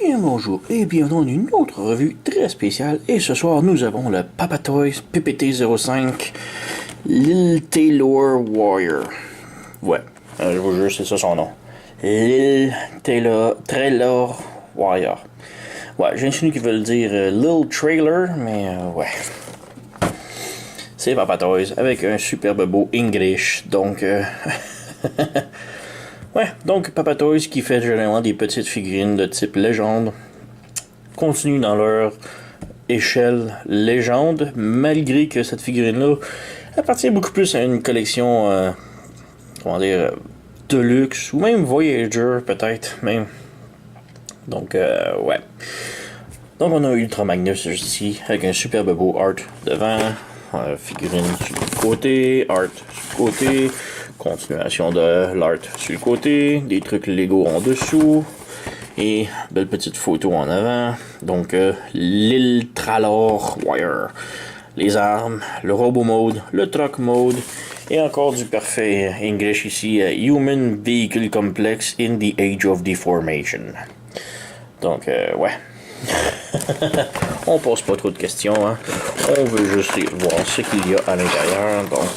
Bien bonjour et bienvenue dans une autre revue très spéciale. Et ce soir, nous avons le Papa Toys PPT-05 Lil Taylor Warrior. Ouais, je vous jure, c'est ça son nom. Lil Taylor Warrior. Ouais, j'ai insinué qu'ils veulent dire Lil Trailer, mais ouais. C'est Papa Toys avec un superbe beau English, donc... Ouais, donc Papa Toys qui fait généralement des petites figurines de type légende continuent dans leur échelle légende, malgré que cette figurine-là appartient beaucoup plus à une collection, comment dire, de luxe, ou même Voyager peut-être, même. Donc, ouais. Donc on a Ultra Magnus juste ici, avec un superbe beau art devant, figurine sur le côté, art sur le côté, continuation de l'art sur le côté, des trucs Lego en dessous, et belle petite photo en avant. Donc Lil Tralor Wire, les armes, le robot mode, le truck mode, et encore du parfait English ici, Human Vehicle Complex in the Age of Deformation. Donc ouais. On pose pas trop de questions, hein. On veut juste voir ce qu'il y a à l'intérieur. Donc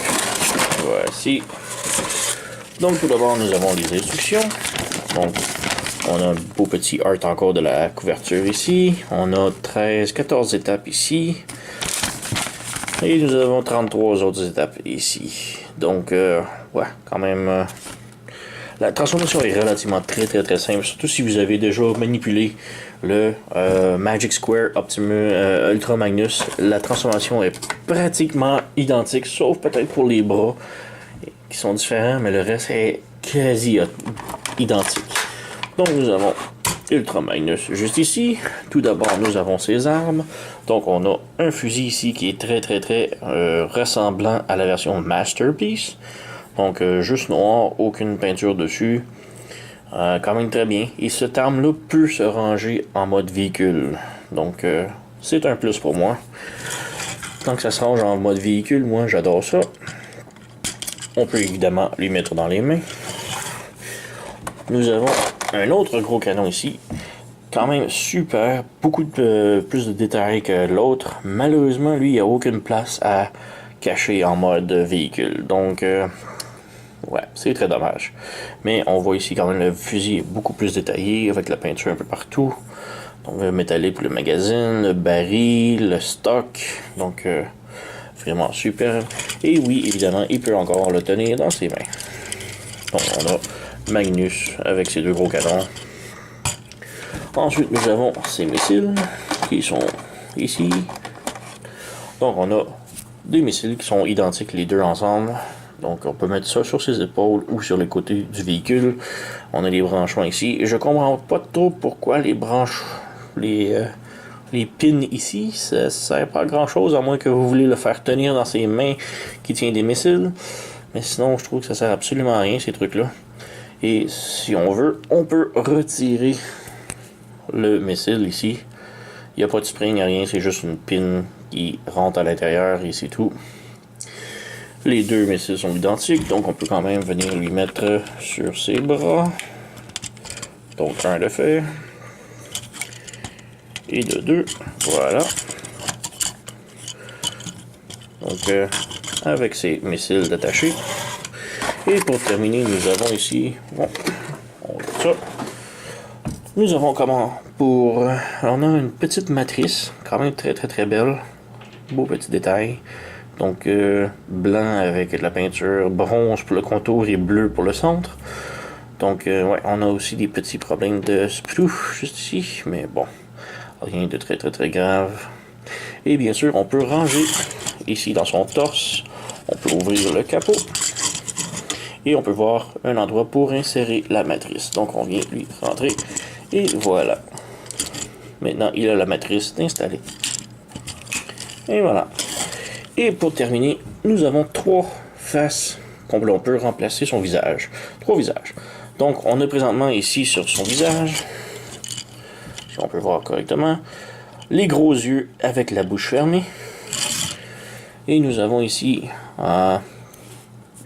voici. Donc tout d'abord nous avons les instructions. Donc on a un beau petit art encore de la couverture ici. On a 14 étapes ici. Et nous avons 33 autres étapes ici. Donc ouais, quand même... la transformation est relativement très simple, surtout si vous avez déjà manipulé le Magic Square Optimus Ultra Magnus. La transformation est pratiquement identique, sauf peut-être pour les bras qui sont différents, mais le reste est quasi identique. Donc nous avons Ultra Magnus juste ici. Tout d'abord nous avons ses armes. Donc on a un fusil ici qui est très ressemblant à la version Masterpiece. Donc juste noir, aucune peinture dessus. Quand même très bien. Et cette arme-là peut se ranger en mode véhicule. Donc c'est un plus pour moi. Tant que ça se range en mode véhicule, moi j'adore ça. On peut évidemment lui mettre dans les mains. Nous avons un autre gros canon ici. Quand même super. Beaucoup plus de détails que l'autre. Malheureusement, lui, il n'y a aucune place à cacher en mode véhicule. Donc... ouais, c'est très dommage. Mais on voit ici quand même le fusil est beaucoup plus détaillé, avec la peinture un peu partout. Donc le métallique pour le magazine, le baril, le stock. Donc vraiment super. Et oui, évidemment, il peut encore le tenir dans ses mains. Donc on a Magnus avec ses deux gros canons. Ensuite, nous avons ses missiles qui sont ici. Donc on a des missiles qui sont identiques les deux ensemble. Donc on peut mettre ça sur ses épaules ou sur les côtés du véhicule. On a les branchements ici. Je comprends pas trop pourquoi les branches, les pins ici, ça sert pas à grand chose à moins que vous voulez le faire tenir dans ses mains qui tient des missiles. Mais sinon je trouve que ça sert absolument à rien ces trucs là. Et si on veut, on peut retirer le missile ici. Il n'y a pas de spring, rien, c'est juste une pin qui rentre à l'intérieur et c'est tout. Les deux missiles sont identiques, donc on peut quand même venir lui mettre sur ses bras. Donc un de fait. Et de deux. Voilà. Donc avec ses missiles attachés. Et pour terminer, nous avons ici... bon, on va ça. Nous avons comment pour... on a une petite matrice, quand même très belle. Beau petit détail. Donc blanc avec de la peinture, bronze pour le contour et bleu pour le centre. Donc ouais, on a aussi des petits problèmes de sprue juste ici, mais bon, rien de très grave. Et bien sûr, on peut ranger ici dans son torse. On peut ouvrir le capot. Et on peut voir un endroit pour insérer la matrice. Donc on vient lui rentrer. Et voilà. Maintenant, il a la matrice installée. Et voilà. Et pour terminer, nous avons 3 faces qu'on peut remplacer son visage. 3 visages. Donc, on a présentement ici sur son visage, si on peut voir correctement, les gros yeux avec la bouche fermée. Et nous avons ici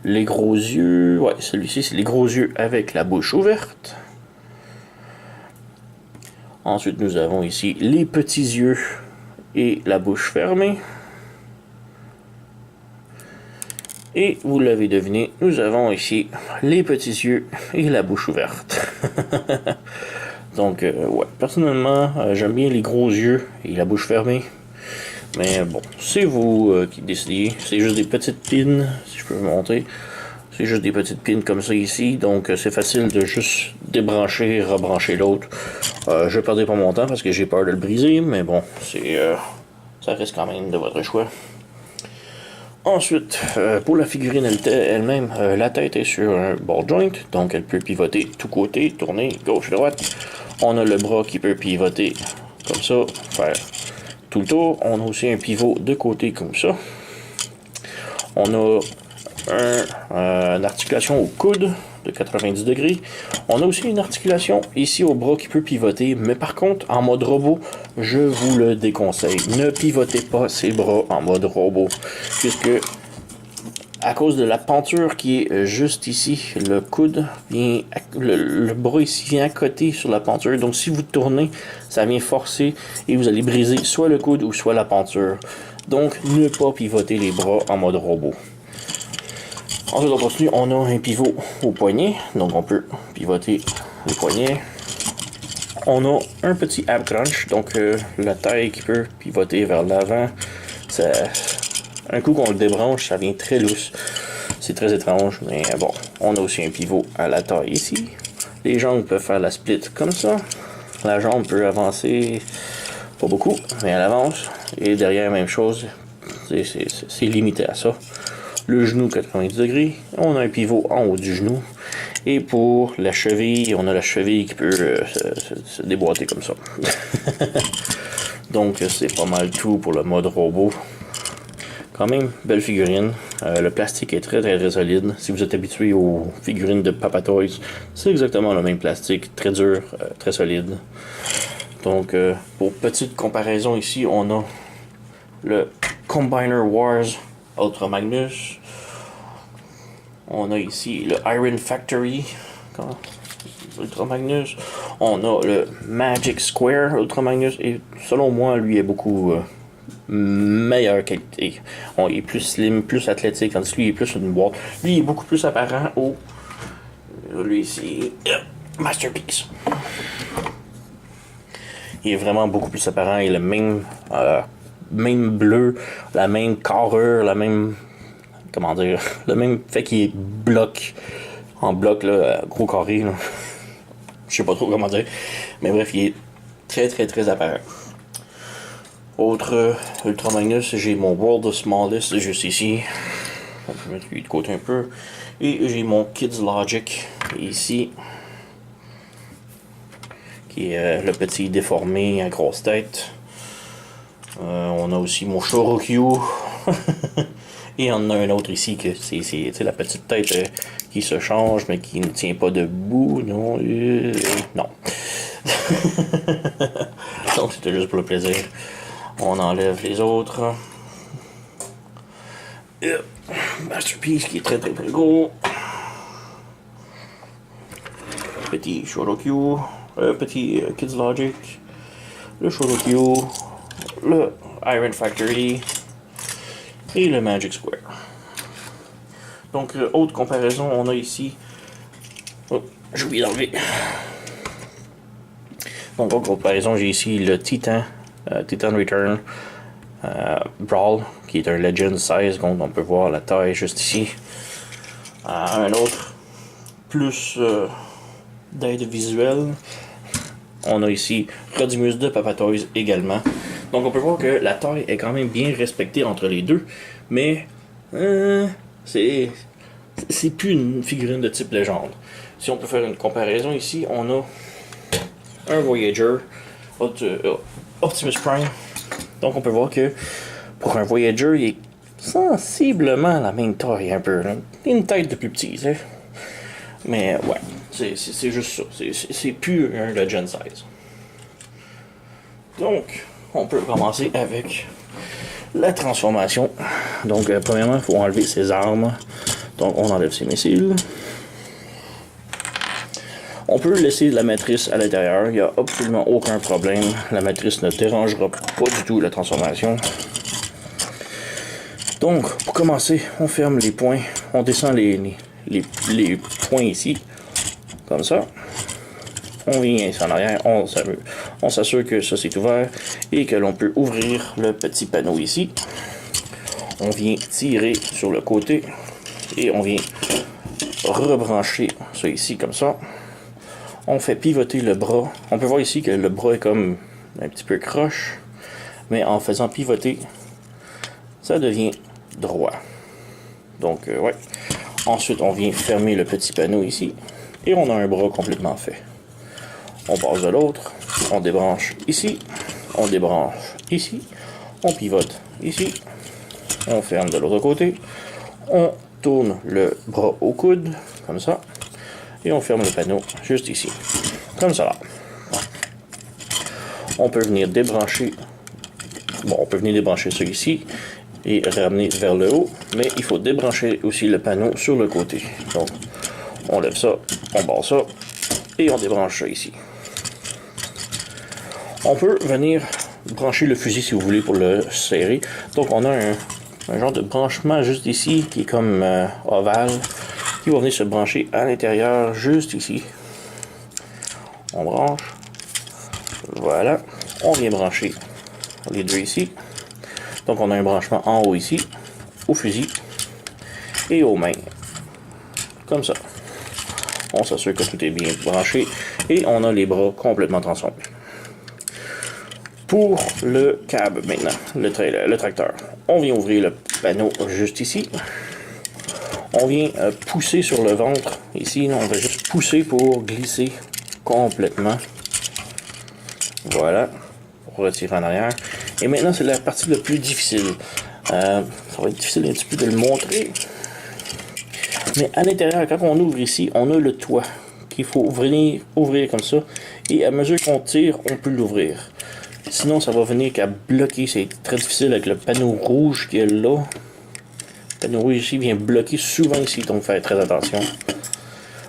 les gros yeux. Ouais, celui-ci, c'est les gros yeux avec la bouche ouverte. Ensuite, nous avons ici les petits yeux et la bouche fermée. Et vous l'avez deviné, nous avons ici les petits yeux et la bouche ouverte. Donc, ouais, personnellement, j'aime bien les gros yeux et la bouche fermée. Mais bon, c'est vous qui décidez. C'est juste des petites pins, si je peux vous montrer. C'est juste des petites pins comme ça ici. Donc, c'est facile de juste débrancher, rebrancher l'autre. Je perdrai pas mon temps parce que j'ai peur de le briser. Mais bon, ça reste quand même de votre choix. Ensuite, pour la figurine elle-même, la tête est sur un ball joint, donc elle peut pivoter tous côtés, tourner gauche et droite. On a le bras qui peut pivoter comme ça, faire tout le tour. On a aussi un pivot de côté comme ça. On a une articulation au coude de 90 degrés. On a aussi une articulation ici au bras qui peut pivoter, mais par contre, en mode robot, je vous le déconseille. Ne pivotez pas ces bras en mode robot, puisque à cause de la penture qui est juste ici, le coude vient, le bras ici vient à côté sur la penture, donc si vous tournez, ça vient forcer et vous allez briser soit le coude ou soit la penture. Donc, ne pas pivoter les bras en mode robot. Ensuite, on continue, on a un pivot au poignet, donc on peut pivoter les poignets. On a un petit ab crunch, donc la taille qui peut pivoter vers l'avant. Un coup qu'on le débranche, ça vient très lousse. C'est très étrange, mais bon. On a aussi un pivot à la taille ici. Les jambes peuvent faire la split comme ça. La jambe peut avancer, pas beaucoup, mais elle avance. Et derrière, même chose, c'est limité à ça. Le genou 90 degrés, on a un pivot en haut du genou. Et pour la cheville, on a la cheville qui peut se déboîter comme ça. Donc c'est pas mal tout pour le mode robot. Quand même, belle figurine. Le plastique est très solide. Si vous êtes habitué aux figurines de Papa Toys, c'est exactement le même plastique, très dur, très solide. Donc pour petite comparaison ici, on a le Combiner Wars Ultra Magnus. On a ici le Iron Factory Ultra Magnus. On a le Magic Square Ultra Magnus. Et selon moi, lui est beaucoup meilleure qualité. Il est plus slim, plus athlétique, tandis que lui il est plus une boîte. Lui il est beaucoup plus apparent au. Lui ici, Masterpiece. Il est vraiment beaucoup plus apparent. Il a le même bleu, la même carrure, la même. Comment dire, le même fait qu'il est en bloc, là, gros carré, là. Je sais pas trop comment dire, mais bref, il est très apparent. Autre Ultra Magnus, j'ai mon World of Smallest juste ici. On peut mettre lui de côté un peu. Et j'ai mon Kids Logic ici, qui est le petit déformé à grosse tête. On a aussi mon Shorokyu. Et on a un autre ici que c'est la petite tête qui se change mais qui ne tient pas debout. Non. Non. Donc c'était juste pour le plaisir. On enlève les autres. Masterpiece qui est très gros. Petit Shorokyu. Petit Kids Logic. Le Shorokyu. Le Iron Factory. Et le Magic Square. Donc, autre comparaison, on a ici. Oh, j'ai oublié d'enlever. Donc, autre comparaison, j'ai ici le Titan Return Brawl, qui est un Legend size, donc on peut voir la taille juste ici. Un autre, plus d'aide visuelle. On a ici Rodimus de Papa Toys également. Donc on peut voir que la taille est quand même bien respectée entre les deux, mais c'est plus une figurine de type légende. Si on peut faire une comparaison ici, on a un Voyager Optimus Prime. Donc on peut voir que pour un Voyager, il est sensiblement la même taille un peu. Là. Une tête de plus petit, tu sais. Mais ouais, c'est juste ça. C'est plus un Legend size. Donc, on peut commencer avec la transformation. Donc, premièrement, il faut enlever ses armes. Donc, on enlève ses missiles. On peut laisser la matrice à l'intérieur, il n'y a absolument aucun problème. La matrice ne dérangera pas du tout la transformation. Donc, pour commencer, on ferme les points, on descend les points ici, comme ça. On vient ici en arrière, on s'assure que ça c'est ouvert et que l'on peut ouvrir le petit panneau ici. On vient tirer sur le côté et on vient rebrancher ça ici comme ça. On fait pivoter le bras. On peut voir ici que le bras est comme un petit peu croche, mais en faisant pivoter, ça devient droit. Donc, ouais. Ensuite, on vient fermer le petit panneau ici et on a un bras complètement fait. On passe de l'autre, on débranche ici, on débranche ici, on pivote ici, on ferme de l'autre côté, on tourne le bras au coude, comme ça, et on ferme le panneau juste ici, comme ça là. On peut venir débrancher, on peut venir débrancher ça ici, et ramener vers le haut, mais il faut débrancher aussi le panneau sur le côté. Donc, on lève ça, on barre ça, et on débranche ça ici. On peut venir brancher le fusil si vous voulez pour le serrer. Donc on a un genre de branchement juste ici qui est comme ovale, qui va venir se brancher à l'intérieur juste ici. On branche. Voilà. On vient brancher les deux ici. Donc on a un branchement en haut ici, au fusil et aux mains. Comme ça. On s'assure que tout est bien branché et on a les bras complètement transformés. Pour le cab maintenant, le tracteur, on vient ouvrir le panneau juste ici. On vient pousser sur le ventre ici, on va juste pousser pour glisser complètement. Voilà, pour retirer en arrière. Et maintenant c'est la partie la plus difficile. Ça va être difficile un petit peu de le montrer. Mais à l'intérieur, quand on ouvre ici, on a le toit qu'il faut venir ouvrir comme ça. Et à mesure qu'on tire, on peut l'ouvrir. Sinon, ça va venir qu'à bloquer. C'est très difficile avec le panneau rouge qui est là. Le panneau rouge ici vient bloquer souvent ici, donc faites très attention.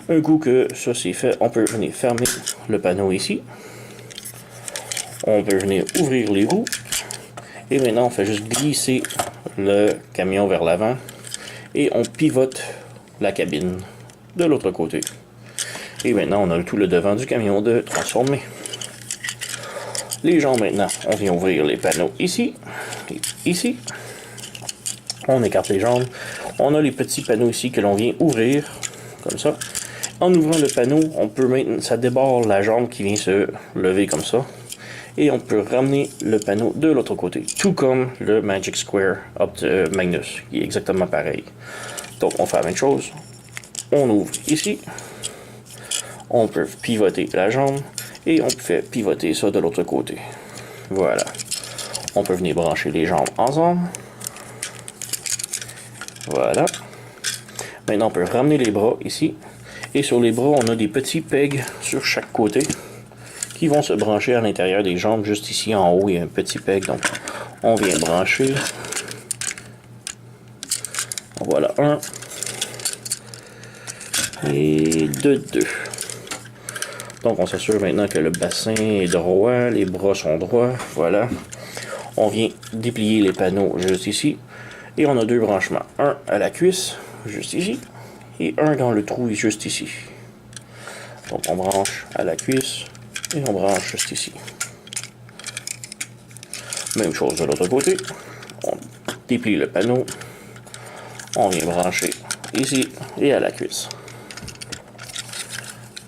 Un coup que ça c'est fait, on peut venir fermer le panneau ici. On peut venir ouvrir les roues. Et maintenant, on fait juste glisser le camion vers l'avant. Et on pivote la cabine de l'autre côté. Et maintenant, on a tout le devant du camion de transformer. Les jambes maintenant, on vient ouvrir les panneaux ici, et ici. On écarte les jambes. On a les petits panneaux ici que l'on vient ouvrir, comme ça. En ouvrant le panneau, on peut maintenant, ça déborde la jambe qui vient se lever comme ça. Et on peut ramener le panneau de l'autre côté, tout comme le Magic Square Up de Magnus, qui est exactement pareil. Donc on fait la même chose. On ouvre ici. On peut pivoter la jambe. Et on fait pivoter ça de l'autre côté. Voilà. On peut venir brancher les jambes ensemble. Voilà. Maintenant, on peut ramener les bras ici. Et sur les bras, on a des petits pegs sur chaque côté qui vont se brancher à l'intérieur des jambes. Juste ici en haut, il y a un petit peg. Donc, on vient brancher. Voilà un. Et deux. Donc on s'assure maintenant que le bassin est droit, les bras sont droits, voilà. On vient déplier les panneaux juste ici. Et on a deux branchements. Un à la cuisse, juste ici. Et un dans le trou juste ici. Donc on branche à la cuisse et on branche juste ici. Même chose de l'autre côté. On déplie le panneau. On vient brancher ici et à la cuisse.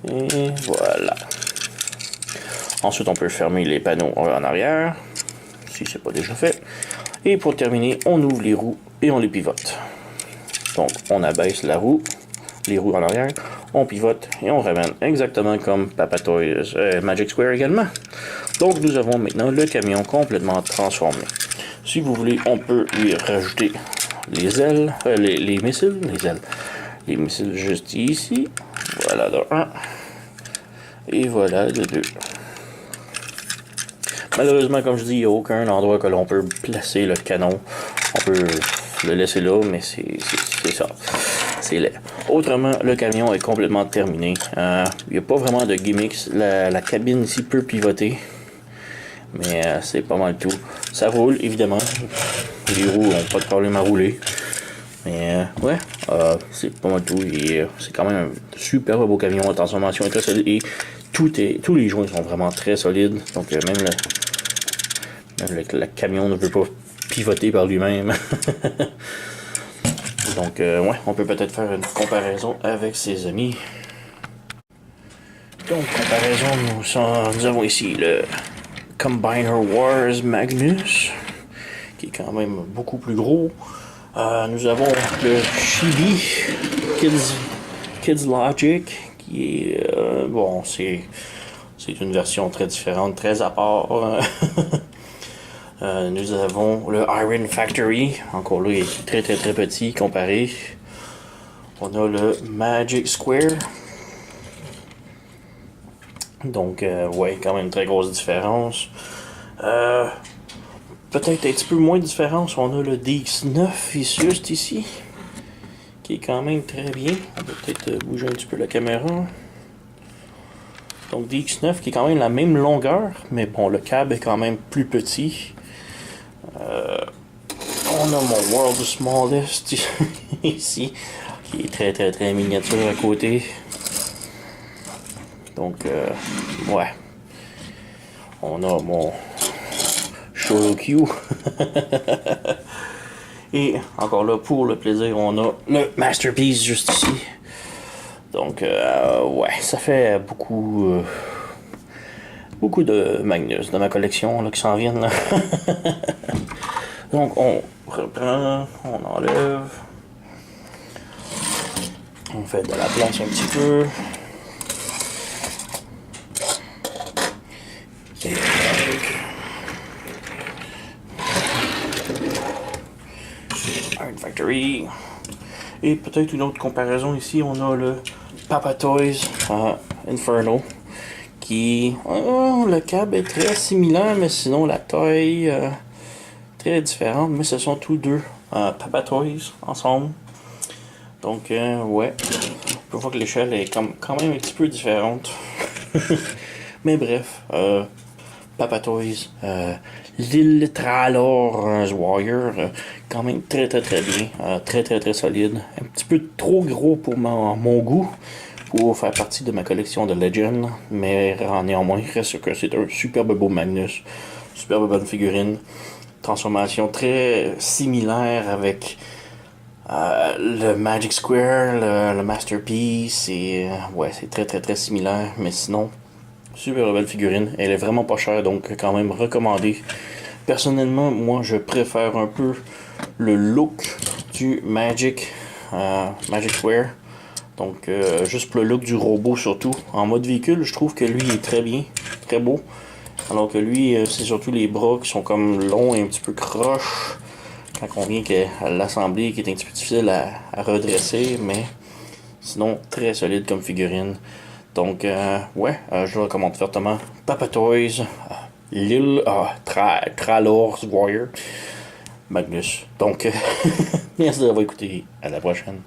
Et voilà. Ensuite, on peut fermer les panneaux en arrière, si ce n'est pas déjà fait. Et pour terminer, on ouvre les roues et on les pivote. Donc, on abaisse la roue, les roues en arrière, on pivote et on ramène exactement comme Papa Toys Magic Square également. Donc, nous avons maintenant le camion complètement transformé. Si vous voulez, on peut lui rajouter les ailes, les missiles, les missiles juste ici. Voilà de 1. Et voilà de 2. Malheureusement, comme je dis, il n'y a aucun endroit que l'on peut placer le canon. On peut le laisser là, mais c'est ça. c'est laid. Autrement, le camion est complètement terminé. Il n'y a pas vraiment de gimmicks. La cabine ici peut pivoter. Mais c'est pas mal tout. Ça roule, évidemment. Les roues n'ont pas de problème à rouler. Mais ouais, c'est pas mal tout. C'est quand même un super beau camion. La transformation est très solide. Et tous les joints sont vraiment très solides. Donc même le camion ne peut pas pivoter par lui-même. Donc ouais, on peut peut-être faire une comparaison avec ses amis. Donc comparaison, nous avons ici le Combiner Wars Magnus, qui est quand même beaucoup plus gros. Nous avons le Chibi Kids Logic, qui est bon, c'est une version très différente, très à part. Nous avons le Iron Factory, encore là il est très petit comparé. On a le Magic Square. Donc ouais, quand même très grosse différence. Peut-être un petit peu moins de différence, on a le DX9 juste ici, qui est quand même très bien. On peut peut-être bouger un petit peu la caméra. Donc DX9 qui est quand même la même longueur, mais bon, le câble est quand même plus petit. On a mon World Smallest ici, qui est très miniature à côté. Donc, ouais. On a mon Shoryu. Et encore là, pour le plaisir, on a le Masterpiece juste ici. Donc, ouais, ça fait beaucoup de Magnus dans ma collection là, qui s'en viennent. Là. Donc, on reprend, on enlève. On fait de la place un petit peu. Iron Factory. Et peut-être une autre comparaison ici, on a le Papa Toys Inferno. Qui. Le câble est très similaire, mais sinon la taille très différente. Mais ce sont tous deux Papa Toys ensemble. Donc, ouais. On peut voir que l'échelle est quand même un petit peu différente. Mais bref, Papa Toys, l'Iltralor Warrior, quand même très bien, très solide. Un petit peu trop gros pour mon goût, pour faire partie de ma collection de Legend, mais néanmoins, il reste que c'est un superbe beau Magnus, superbe bonne figurine, transformation très similaire avec le Magic Square, le Masterpiece, et ouais, c'est très similaire, mais sinon, super belle figurine. Elle est vraiment pas chère, donc quand même recommandée. Personnellement, moi, je préfère un peu le look du Magic Square. Donc, juste pour le look du robot surtout. En mode véhicule, je trouve que lui est très bien, très beau. Alors que lui, c'est surtout les bras qui sont comme longs et un petit peu croches. Quand on vient à l'assembler, qui est un petit peu difficile à redresser, mais sinon, très solide comme figurine. Donc, ouais, je le recommande fortement. Papa Toys, Tralor Warrior, Magnus. Donc, merci d'avoir écouté. À la prochaine.